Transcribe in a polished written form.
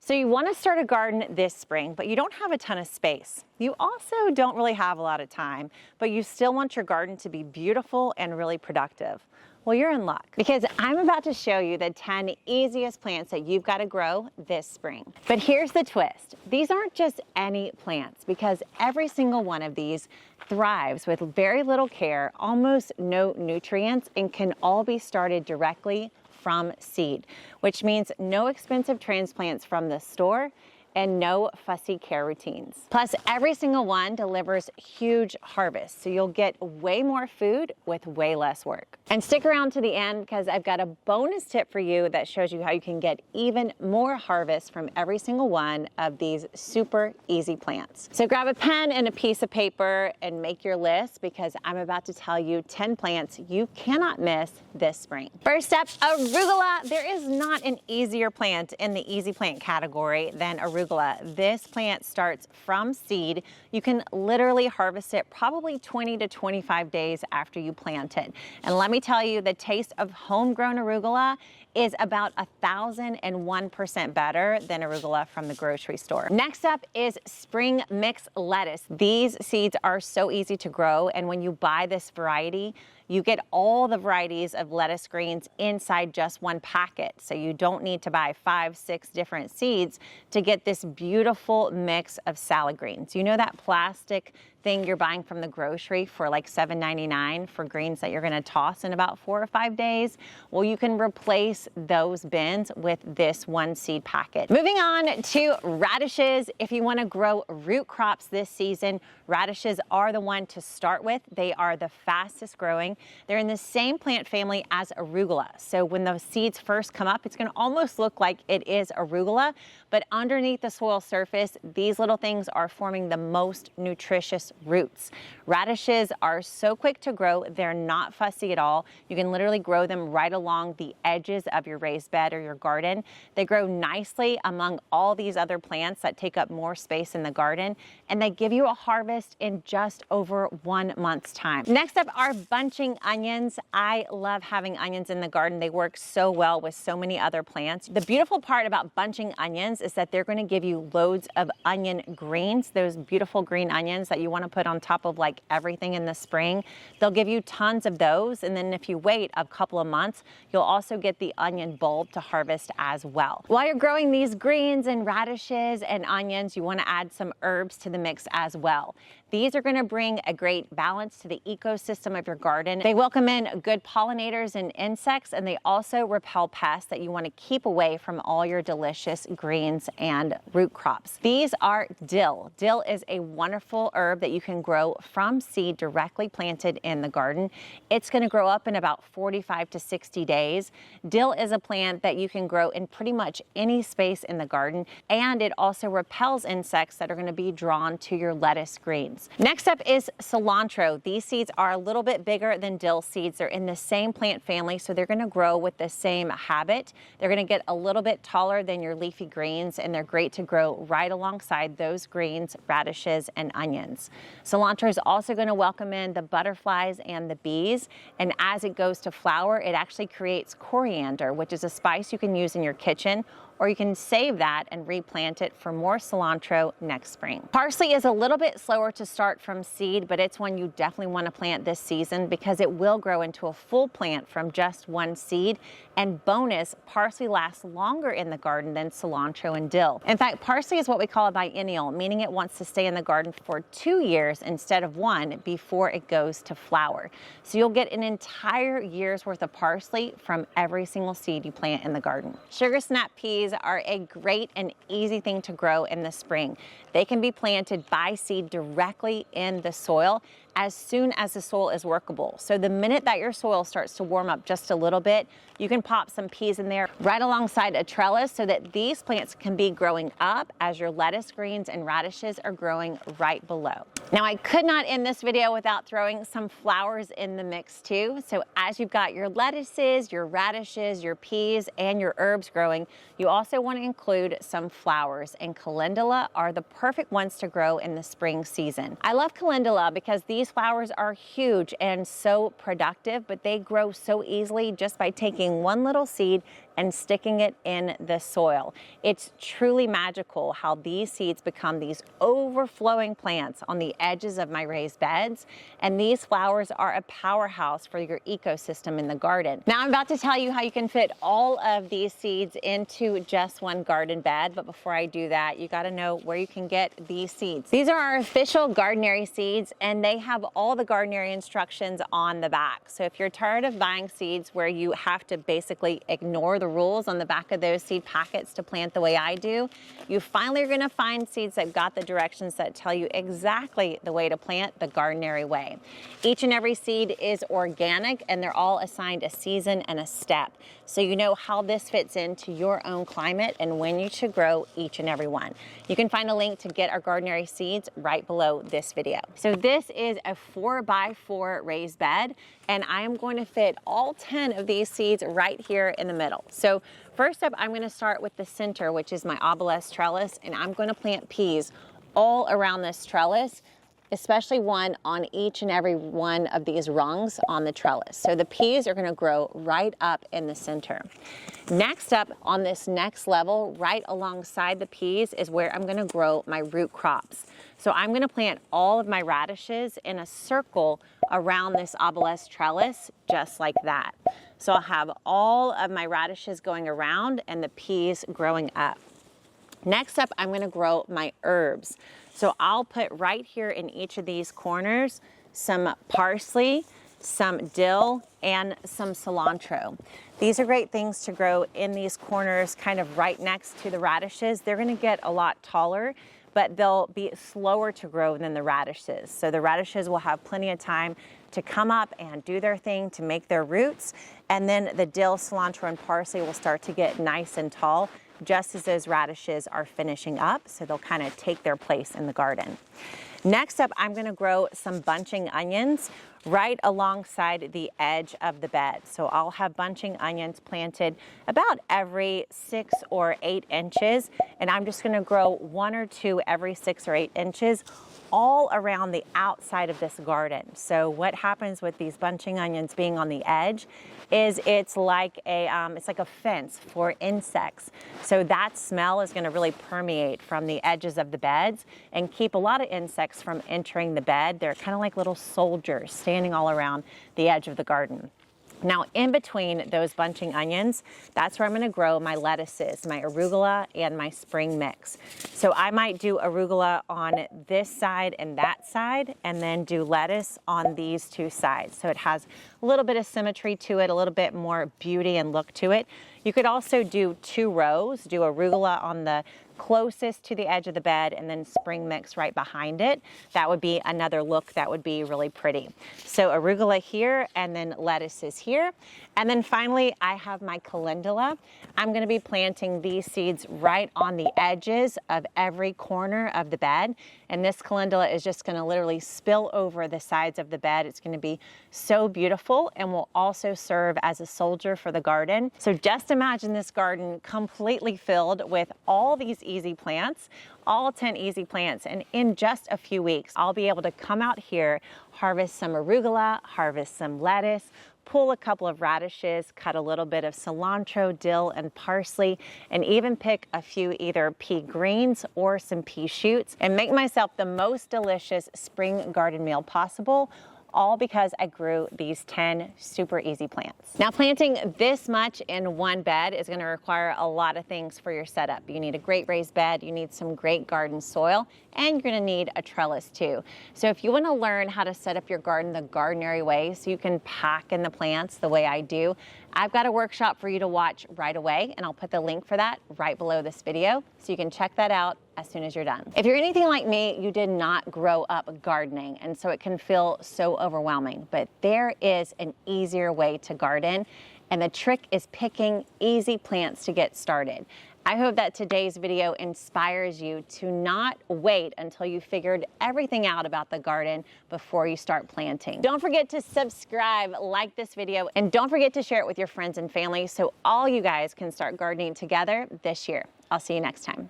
So you want to start a garden this spring, but you don't have a ton of space. You also don't really have a lot of time, but you still want your garden to be beautiful and really productive. Well, you're in luck because I'm about to show you the 10 easiest plants that you've got to grow this spring. But here's the twist. These aren't just any plants because every single one of these thrives with very little care, almost no nutrients, and can all be started directly from seed, which means no expensive transplants from the store and no fussy care routines. Plus, every single one delivers huge harvests, so you'll get way more food with way less work. And stick around to the end because I've got a bonus tip for you that shows you how you can get even more harvest from every single one of these super easy plants. So grab a pen and a piece of paper and make your list because I'm about to tell you 10 plants you cannot miss this spring. First up, arugula. There is not an easier plant in the easy plant category than arugula. This plant starts from seed. You can literally harvest it probably 20 to 25 days after you plant it. And let me tell you, the taste of homegrown arugula is about 1,001% better than arugula from the grocery store. Next up is spring mix lettuce. These seeds are so easy to grow, and when you buy this variety, you get all the varieties of lettuce greens inside just one packet. So you don't need to buy 5, 6 different seeds to get this beautiful mix of salad greens. You know that plastic thing you're buying from the grocery for like $7.99 for greens that you're gonna toss in about 4 or 5 days? Well, you can replace those bins with this one seed packet. Moving on to radishes. If you wanna grow root crops this season, radishes are the one to start with. They are the fastest growing. They're in the same plant family as arugula. So when those seeds first come up, it's gonna almost look like it is arugula, but underneath the soil surface, these little things are forming the most nutritious roots. Radishes are so quick to grow. They're not fussy at all. You can literally grow them right along the edges of your raised bed or your garden. They grow nicely among all these other plants that take up more space in the garden, and they give you a harvest in just over 1 month's time. Next up are bunching onions. I love having onions in the garden. They work so well with so many other plants. The beautiful part about bunching onions is that they're going to give you loads of onion greens, those beautiful green onions that you want to put on top of like everything in the spring. They'll give you tons of those, and then if you wait a couple of months, you'll also get the onion bulb to harvest as well. While you're growing these greens and radishes and onions, you want to add some herbs to the mix as well. These are going to bring a great balance to the ecosystem of your garden. They welcome in good pollinators and insects, and they also repel pests that you want to keep away from all your delicious greens and root crops. These are dill. Dill is a wonderful herb that you can grow from seed directly planted in the garden. It's going to grow up in about 45 to 60 days. Dill is a plant that you can grow in pretty much any space in the garden, and it also repels insects that are going to be drawn to your lettuce greens. Next up is cilantro. These seeds are a little bit bigger than dill seeds. They're in the same plant family, so they're going to grow with the same habit. They're going to get a little bit taller than your leafy greens, and they're great to grow right alongside those greens, radishes, and onions. Cilantro is also going to welcome in the butterflies and the bees, and as it goes to flower, it actually creates coriander, which is a spice you can use in your kitchen, or you can save that and replant it for more cilantro next spring. Parsley is a little bit slower to start from seed, but it's one you definitely want to plant this season because it will grow into a full plant from just one seed. And bonus, parsley lasts longer in the garden than cilantro and dill. In fact, parsley is what we call a biennial, meaning it wants to stay in the garden for 2 years instead of 1 before it goes to flower. So you'll get an entire year's worth of parsley from every single seed you plant in the garden. Sugar snap peas are a great and easy thing to grow in the spring. They can be planted by seed directly in the soil as soon as the soil is workable. So the minute that your soil starts to warm up just a little bit, you can pop some peas in there right alongside a trellis so that these plants can be growing up as your lettuce greens and radishes are growing right below. Now, I could not end this video without throwing some flowers in the mix too. So as you've got your lettuces, your radishes, your peas, and your herbs growing, you also want to include some flowers, and calendula are the perfect ones to grow in the spring season. I love calendula because these flowers are huge and so productive, but they grow so easily just by taking one little seed, and sticking it in the soil. It's truly magical how these seeds become these overflowing plants on the edges of my raised beds, and these flowers are a powerhouse for your ecosystem in the garden. Now I'm about to tell you how you can fit all of these seeds into just one garden bed, but before I do that, you got to know where you can get these seeds. These are our official Gardenary seeds, and they have all the Gardenary instructions on the back. So if you're tired of buying seeds where you have to basically ignore the rules on the back of those seed packets to plant the way I do, you finally are going to find seeds that got the directions that tell you exactly the way to plant the Gardenary way. Each and every seed is organic, and they're all assigned a season and a step, so you know how this fits into your own climate and when you should grow each and every one. You can find a link to get our Gardenary seeds right below this video. So this is a 4x4 raised bed, and I am going to fit all 10 of these seeds right here in the middle. So first up, I'm going to start with the center, which is my obelisk trellis, and I'm going to plant peas all around this trellis, especially one on each and every one of these rungs on the trellis. So the peas are going to grow right up in the center. Next up, on this next level, right alongside the peas, is where I'm going to grow my root crops. So I'm going to plant all of my radishes in a circle around this obelisk trellis, just like that. So I'll have all of my radishes going around and the peas growing up. Next up, I'm going to grow my herbs. So I'll put right here in each of these corners some parsley, some dill, and some cilantro. These are great things to grow in these corners, kind of right next to the radishes. They're going to get a lot taller, but they'll be slower to grow than the radishes. So the radishes will have plenty of time to come up and do their thing to make their roots. And then the dill, cilantro, and parsley will start to get nice and tall just as those radishes are finishing up. So they'll kind of take their place in the garden. Next up, I'm going to grow some bunching onions right alongside the edge of the bed. So I'll have bunching onions planted about every 6 or 8 inches, and I'm just going to grow 1 or 2 every 6 or 8 inches all around the outside of this garden. So what happens with these bunching onions being on the edge is it's like a fence for insects. So that smell is going to really permeate from the edges of the beds and keep a lot of insects from entering the bed. They're kind of like little soldiers standing all around the edge of the garden. Now, in between those bunching onions, that's where I'm going to grow my lettuces, my arugula, and my spring mix. So I might do arugula on this side and that side, and then do lettuce on these 2 sides. So it has a little bit of symmetry to it, a little bit more beauty and look to it. You could also do 2 rows, do arugula on the closest to the edge of the bed and then spring mix right behind it. That would be another look that would be really pretty. So arugula here, and then lettuces here. And then finally, I have my calendula. I'm going to be planting these seeds right on the edges of every corner of the bed. And this calendula is just going to literally spill over the sides of the bed. It's going to be so beautiful and will also serve as a soldier for the garden. So just imagine this garden completely filled with all these easy plants, all 10 easy plants, and in just a few weeks, I'll be able to come out here, harvest some arugula, harvest some lettuce, pull a couple of radishes, cut a little bit of cilantro, dill, and parsley, and even pick a few either pea greens or some pea shoots, and make myself the most delicious spring garden meal possible, all because I grew these 10 super easy plants. Now, planting this much in one bed is going to require a lot of things for your setup. You need a great raised bed, you need some great garden soil, and you're going to need a trellis too. So if you want to learn how to set up your garden the Gardenary way so you can pack in the plants the way I do, I've got a workshop for you to watch right away, and I'll put the link for that right below this video so you can check that out as soon as you're done. If you're anything like me, you did not grow up gardening, and so it can feel so overwhelming, but there is an easier way to garden, and the trick is picking easy plants to get started. I hope that today's video inspires you to not wait until you figured everything out about the garden before you start planting. Don't forget to subscribe, like this video, and don't forget to share it with your friends and family so all you guys can start gardening together this year. I'll see you next time.